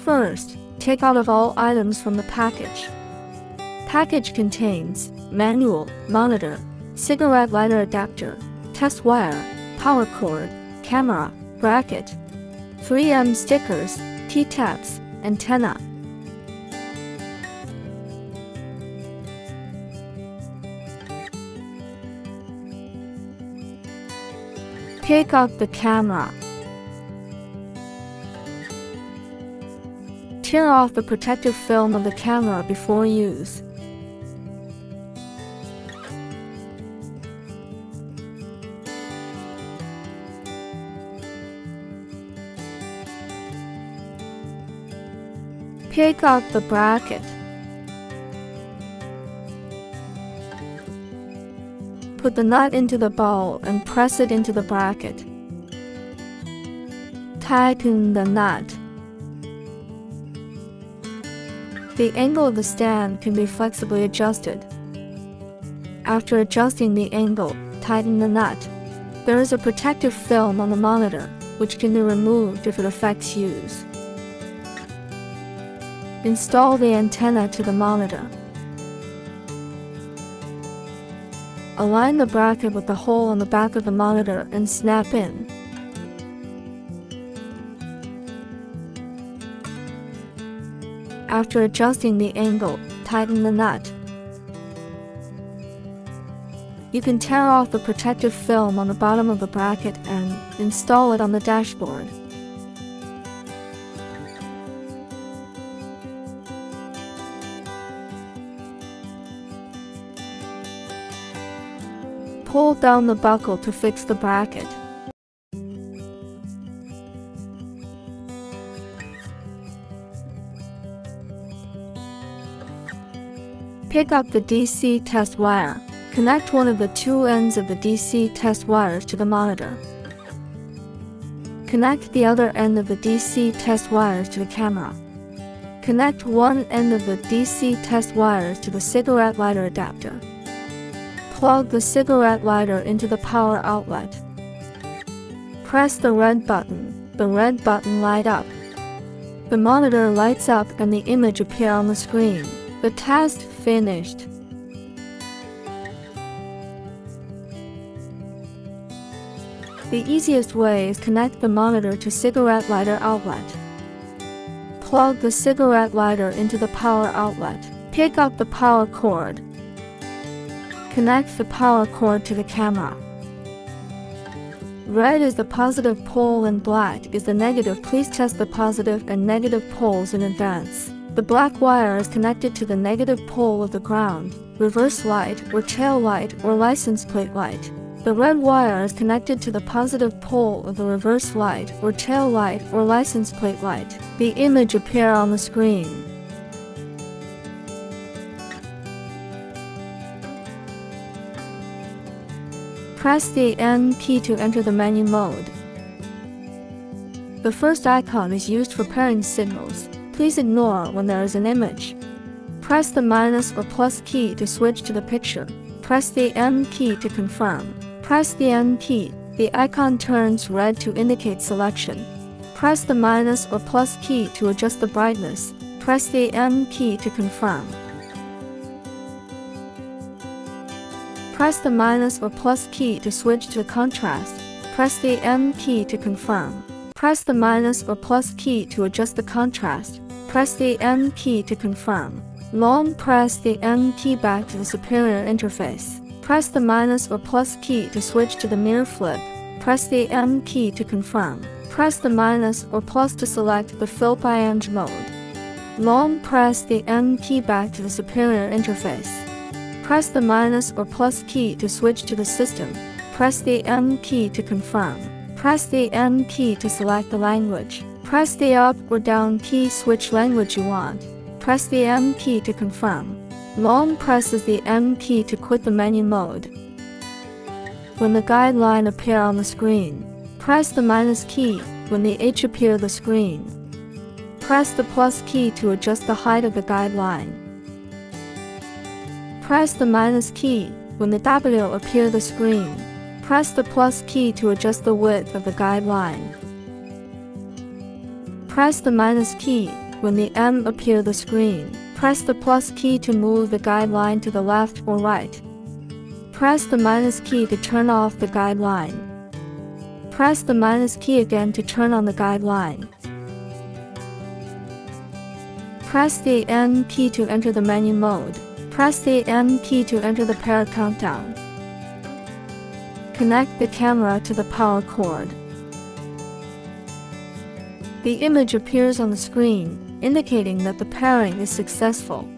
First, take out of all items from the package. Package contains manual, monitor, cigarette lighter adapter, test wire, power cord, camera, bracket, 3M stickers, T-tabs, antenna. Pick up the camera. Tear off the protective film of the camera before use. Pick up the bracket. Put the nut into the ball and press it into the bracket. Tighten the nut. The angle of the stand can be flexibly adjusted. After adjusting the angle, tighten the nut. There is a protective film on the monitor, which can be removed if it affects use. Install the antenna to the monitor. Align the bracket with the hole on the back of the monitor and snap in. After adjusting the angle, tighten the nut. You can tear off the protective film on the bottom of the bracket and install it on the dashboard. Pull down the buckle to fix the bracket. Pick up the DC test wire. Connect one of the two ends of the DC test wires to the monitor. Connect the other end of the DC test wires to the camera. Connect one end of the DC test wires to the cigarette lighter adapter. Plug the cigarette lighter into the power outlet. Press the red button. The red button lights up. The monitor lights up and the image appears on the screen. The test finished. The easiest way is connect the monitor to cigarette lighter outlet. Plug the cigarette lighter into the power outlet. Pick up the power cord. Connect the power cord to the camera. Red is the positive pole and black is the negative. Please test the positive and negative poles in advance. The black wire is connected to the negative pole of the ground, reverse light or tail light or license plate light. The red wire is connected to the positive pole of the reverse light or tail light or license plate light. The image appears on the screen. Press the N key to enter the menu mode. The first icon is used for pairing signals. Please ignore when there is an image. Press the minus or plus key to switch to the picture. Press the N key to confirm. Press the N key. The icon turns red to indicate selection. Press the minus or plus key to adjust the brightness. Press the N key to confirm. Press the minus or plus key to switch to the contrast. Press the N key to confirm. Press the minus or plus key to adjust the contrast. Press the N key to confirm. Long press the N key back to the superior interface. Press the minus or plus key to switch to the mirror flip. Press the N key to confirm. Press the minus or plus to select the fill by edge mode. Long press the N key back to the superior interface. Press the minus or plus key to switch to the system. Press the N key to confirm. Press the N key to select the language. Press the up or down key switch language you want. Press the M key to confirm. Long presses the M key to quit the menu mode. When the guideline appears on the screen, press the minus key. When the H appears on the screen, press the plus key to adjust the height of the guideline. Press the minus key. When the W appears on the screen, press the plus key to adjust the width of the guideline. Press the minus key. when the M appears the screen. Press the plus key to move the guideline to the left or right. Press the minus key to turn off the guideline. Press the minus key again to turn on the guideline. Press the N key to enter the menu mode. Press the N key to enter the pair countdown. Connect the camera to the power cord. The image appears on the screen, indicating that the pairing is successful.